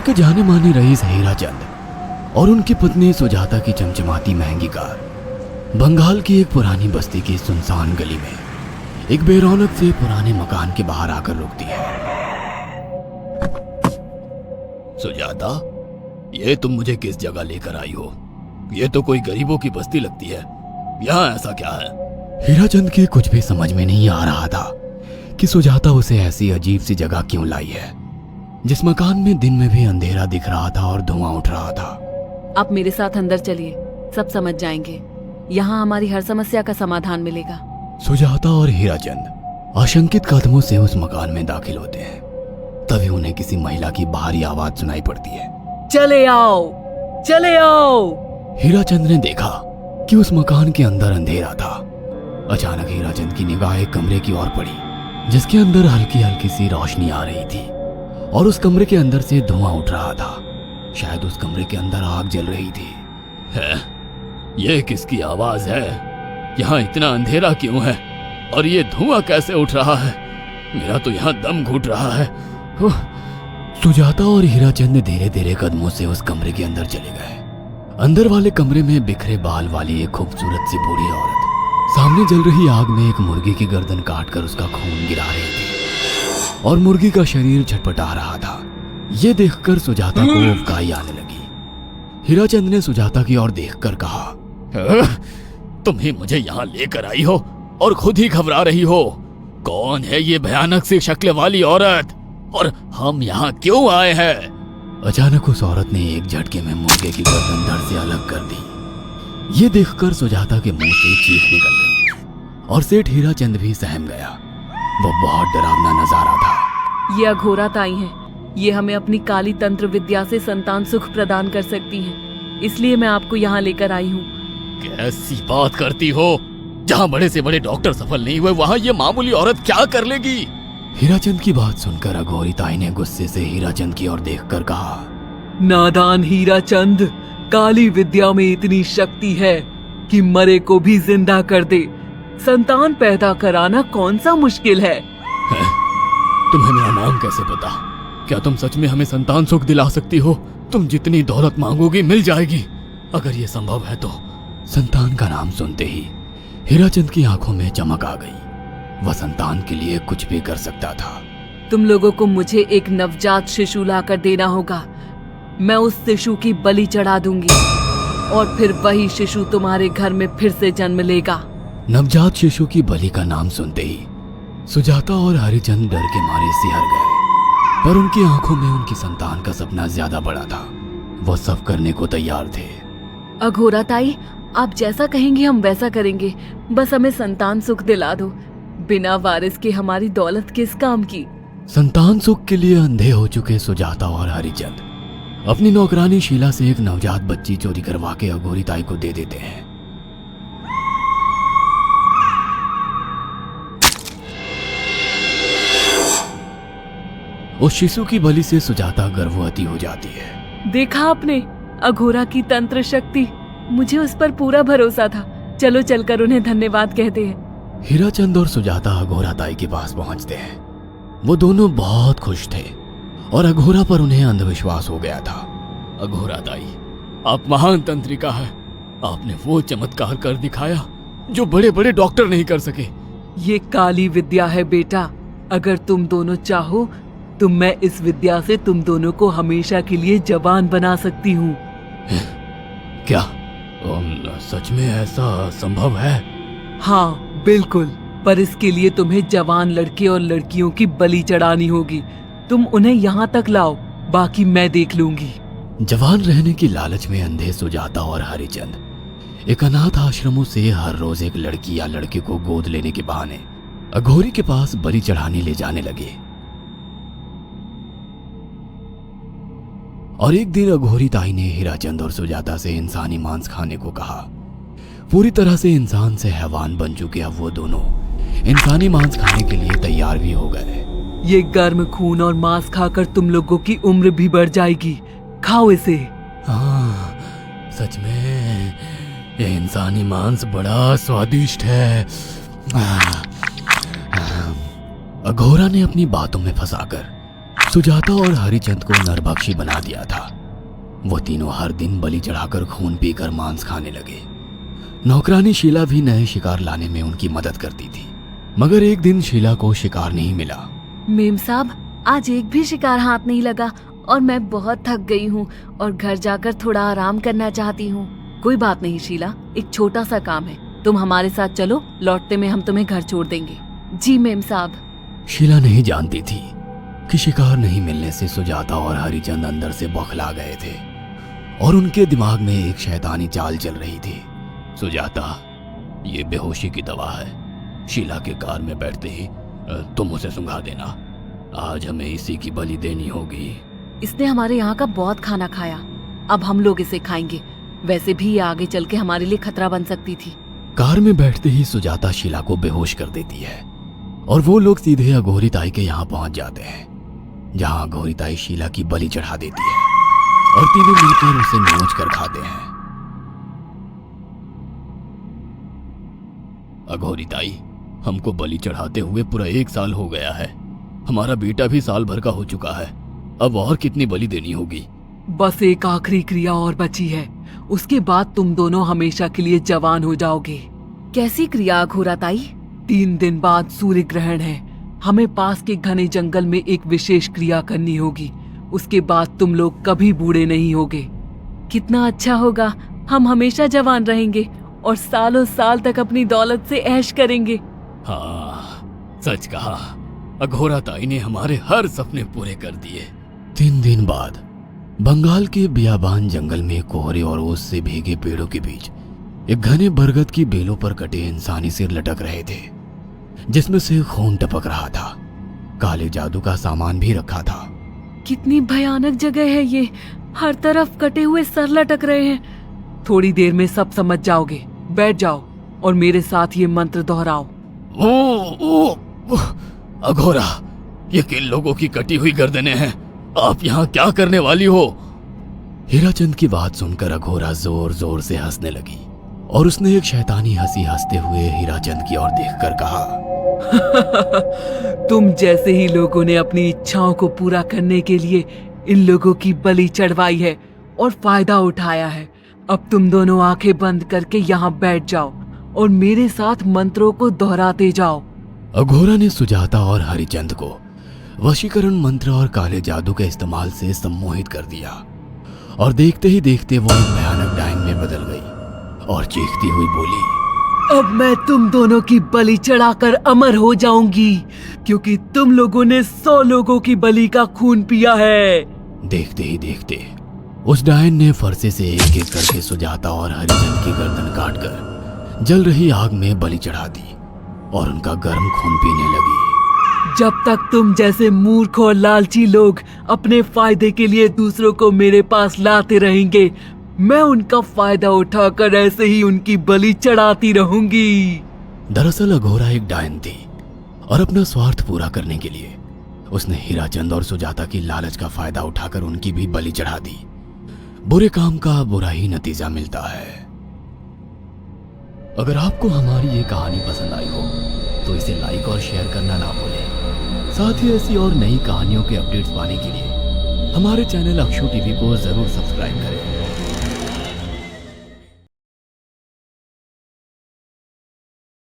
के जाने माने रईस हीराचंद और उनकी पत्नी सुजाता की चमचमाती महंगी कार बंगाल की एक पुरानी बस्ती की सुनसान गली में एक बेरौनक से पुराने मकान के बाहर आकर रुकती है। सुजाता, ये तुम मुझे किस जगह लेकर आई हो? ये तो कोई गरीबों की बस्ती लगती है। यहाँ ऐसा क्या है? हीराचंद के कुछ भी समझ में नहीं आ रहा था कि सुजाता उसे ऐसी अजीब सी जगह क्यों लाई है, जिस मकान में दिन में भी अंधेरा दिख रहा था और धुआं उठ रहा था। आप मेरे साथ अंदर चलिए, सब समझ जाएंगे। यहाँ हमारी हर समस्या का समाधान मिलेगा। सुजाता और हीराचंद आशंकित कदमों से उस मकान में दाखिल होते हैं। तभी उन्हें किसी महिला की बाहरी आवाज सुनाई पड़ती है। चले आओ, चले आओ। हीराचंद ने देखा कि उस मकान के अंदर अंधेरा था। अचानक हीराचंद की निगाह एक कमरे की ओर पड़ी, जिसके अंदर हल्की हल्की सी रोशनी आ रही थी और उस कमरे के अंदर से धुआं उठ रहा था। शायद उस कमरे के अंदर आग जल रही थी। है? ये किसकी आवाज है? यहाँ इतना अंधेरा क्यों है और ये धुआं कैसे उठ रहा है? मेरा तो यहाँ दम घुट रहा है। सुजाता और हीराचंद धीरे धीरे कदमों से उस कमरे के अंदर चले गए। अंदर वाले कमरे में बिखरे बाल वाली एक खूबसूरत सी बूढ़ी औरत सामने जल रही आग में एक मुर्गी की गर्दन काटकर उसका खून गिरा रही थी और मुर्गी का शरीर छटपटा रहा था। ये देखकर सुजाता को उबकाई आने लगी। हीराचंद ने सुजाता की ओर देखकर कहा, तुम ही मुझे यहाँ लेकर आई हो और खुद ही घबरा रही हो। कौन है ये भयानक सी शक्ल वाली औरत और हम यहाँ क्यों आए हैं? अचानक उस औरत ने एक झटके में मुर्गे की गर्दन धड़ से अलग कर दी। ये देखकर सुजाता के मुंह से चीख निकल गई और सेठ हीराचंद भी सहम गया। वो बहुत डरावना नजारा था। ये अघोरा ताई हैं। ये हमें अपनी काली तंत्र विद्या से संतान सुख प्रदान कर सकती हैं। इसलिए मैं आपको यहाँ लेकर आई हूँ। कैसी बात करती हो? जहाँ बड़े से बड़े डॉक्टर सफल नहीं हुए, वहाँ ये मामूली औरत क्या कर लेगी? हीराचंद की बात सुनकर अघोरी ताई ने गुस्से से हीराचंद की ओर देखकर कहा, नादान हीराचंद, काली विद्या में इतनी शक्ति है कि मरे को भी जिंदा कर दे। संतान पैदा कराना कौन सा मुश्किल है? तुम्हें मेरा नाम कैसे पता? क्या तुम सच में हमें संतान सुख दिला सकती हो? तुम जितनी दौलत मांगोगी मिल जाएगी, अगर ये संभव है तो। संतान का नाम सुनते ही हीराचंद की आंखों में चमक आ गई। वह संतान के लिए कुछ भी कर सकता था। तुम लोगों को मुझे एक नवजात शिशु लाकर देना होगा। मैं उस शिशु की बलि चढ़ा दूंगी और फिर वही शिशु तुम्हारे घर में फिर से जन्म लेगा। नवजात शिशु की बलि का नाम सुनते ही सुजाता और हरिचंद डर के मारे सिहर गए, पर उनकी आंखों में उनकी संतान का सपना ज्यादा बड़ा था। वो सब करने को तैयार थे। अघोरा ताई, आप जैसा कहेंगे हम वैसा करेंगे। बस हमें संतान सुख दिला दो। बिना वारिस के हमारी दौलत किस काम की? संतान सुख के लिए अंधे हो चुके सुजाता और हरिचंद अपनी नौकरानी शीला से एक नवजात बच्ची चोरी करवा के अघोरी ताई को दे देते हैं। उस शिशु की बलि से सुजाता गर्भवती हो जाती है। देखा आपने अघोरा की तंत्र शक्ति? मुझे उस पर पूरा भरोसा था। चलो चलकर उन्हें धन्यवाद कहते हैं। हीराचंद और सुजाता अघोरा ताई के पास पहुंचते हैं। वो दोनों बहुत खुश थे और अघोरा पर उन्हें अंधविश्वास हो गया था। अघोरा ताई, आप महान तंत्रिका है। आपने वो चमत्कार कर दिखाया जो बड़े बड़े डॉक्टर नहीं कर सके। ये काली विद्या है बेटा। अगर तुम दोनों चाहो तो मैं इस विद्या से तुम दोनों को हमेशा के लिए जवान बना सकती हूँ। क्या सच में ऐसा संभव है? हाँ बिल्कुल, पर इसके लिए तुम्हें जवान लड़के और लड़कियों की बलि चढ़ानी होगी। तुम उन्हें यहाँ तक लाओ, बाकी मैं देख लूंगी। जवान रहने की लालच में अंधे सुजाता और हरिचंद एक अनाथ आश्रमों से हर रोज एक लड़की या लड़के को गोद लेने के बहाने अघोरी के पास बलि चढ़ाने ले जाने लगे। और एक दिन अघोरी ताई ने हीराचंद और सुजाता से इंसानी मांस खाने को कहा। पूरी तरह से इंसान से हैवान बन चुके अब वो दोनों इंसानी मांस खाने के लिए तैयार भी हो गए। ये गर्म खून और मांस खाकर तुम लोगों की उम्र भी बढ़ जाएगी। खाओ इसे। हाँ, सच में ये इंसानी मांस बड़ा स्वादिष्ट है। अघोरा ने अपनी बातों में फंसाकर सुजाता और हरिचंद को नरभक्षी बना दिया था। वो तीनों हर दिन बलि चढ़ाकर खून पीकर मांस खाने लगे। नौकरानी शीला भी नए शिकार लाने में उनकी मदद करती थी, मगर एक दिन शीला को शिकार नहीं मिला। मेम साहब, आज एक भी शिकार हाथ नहीं लगा और मैं बहुत थक गई हूँ और घर जाकर थोड़ा आराम करना चाहती हूँ। कोई बात नहीं शीला, एक छोटा सा काम है, तुम हमारे साथ चलो, लौटते में हम तुम्हें घर छोड़ देंगे। जी मेम साहब। शीला नहीं जानती थी कि शिकार नहीं मिलने से सुजाता और हरिचंद अंदर से बौखला गए थे और उनके दिमाग में एक शैतानी चाल चल रही थी। सुजाता, ये बेहोशी की दवा है। शीला के कार में बैठते ही तुम उसे सुंघा देना। आज हमें इसी की बलि देनी होगी। इसने हमारे यहाँ का बहुत खाना खाया, अब हम लोग इसे खाएंगे। वैसे भी ये आगे चल के हमारे लिए खतरा बन सकती थी। कार में बैठते ही सुजाता शीला को बेहोश कर देती है और वो लोग सीधे अघोरी ताई के यहाँ पहुंच जाते हैं, जहाँ अघोरी ताई शीला की बलि चढ़ा देती है और तीनों मिलकर उसे नोच कर खाते हैं। अघोरी ताई, हमको बलि चढ़ाते हुए पूरा 1 साल हो गया है। हमारा बेटा भी साल भर का हो चुका है। अब और कितनी बलि देनी होगी? बस एक आखिरी क्रिया और बची है, उसके बाद तुम दोनों हमेशा के लिए जवान हो जाओगे। कैसी क्रिया अघोरा ताई? 3 दिन बाद सूर्य ग्रहण है। हमें पास के घने जंगल में एक विशेष क्रिया करनी होगी। उसके बाद तुम लोग कभी बूढ़े नहीं होगे। कितना अच्छा होगा, हम हमेशा जवान रहेंगे और सालों साल तक अपनी दौलत से ऐश करेंगे। हाँ, सच कहा। अघोरा ताई ने हमारे हर सपने पूरे कर दिए। 3 दिन बाद बंगाल के बियाबान जंगल में कोहरे और ओस से भीगे पेड़ों के बीच एक घने बरगद की बेलों पर कटे इंसानी सिर लटक रहे थे, जिसमें से खून टपक रहा था। काले जादू का सामान भी रखा था। कितनी भयानक जगह है ये, हर तरफ कटे हुए सर लटक रहे हैं। थोड़ी देर में सब समझ जाओगे। बैठ जाओ और मेरे साथ ये मंत्र दोहराओ। ओ, अघोरा, ये किन लोगों की कटी हुई गर्दनें हैं? आप यहाँ क्या करने वाली हो? हीराचंद की बात सुनकर अघोरा जोर जोर से हंसने लगी और उसने एक शैतानी हंसी हंसते हुए हीराचंद की ओर देखकर कहा, तुम जैसे ही लोगों ने अपनी इच्छाओं को पूरा करने के लिए इन लोगों की बलि चढ़वाई है और फायदा उठाया है। अब तुम दोनों आंखें बंद करके यहाँ बैठ जाओ और मेरे साथ मंत्रों को दोहराते जाओ। अघोरा ने सुजाता और हरिचंद को वशीकरण मंत्र और काले जादू के इस्तेमाल से सम्मोहित कर दिया और देखते ही देखते वो एक भयानक डायन में बदल गई और चीखती हुई बोली, अब मैं तुम दोनों की बलि चढ़ाकर अमर हो जाऊंगी, क्योंकि तुम लोगों ने 100 लोगों की बलि का खून पिया है। देखते ही देखते उस डायन ने फरसे से एक एक करके सुजाता और हरिचंद की गर्दन काटकर जल रही आग में बलि चढ़ा दी और उनका गर्म खून पीने लगी। जब तक तुम जैसे मूर्ख और लालची लोग अपने फायदे के लिए दूसरों को मेरे पास लाते रहेंगे, मैं उनका फायदा उठाकर ऐसे ही उनकी बलि चढ़ाती रहूंगी। दरअसल अघोरा एक डायन थी और अपना स्वार्थ पूरा करने के लिए उसने हीराचंद और सुजाता की लालच का फायदा उठाकर उनकी भी बलि चढ़ा दी। बुरे काम का बुरा ही नतीजा मिलता है। अगर आपको हमारी ये कहानी पसंद आई हो तो इसे लाइक और शेयर करना ना भूलें। साथ ही ऐसी और नई कहानियों के अपडेट्स पाने के लिए हमारे चैनल अक्षु टीवी को जरूर सब्सक्राइब करें।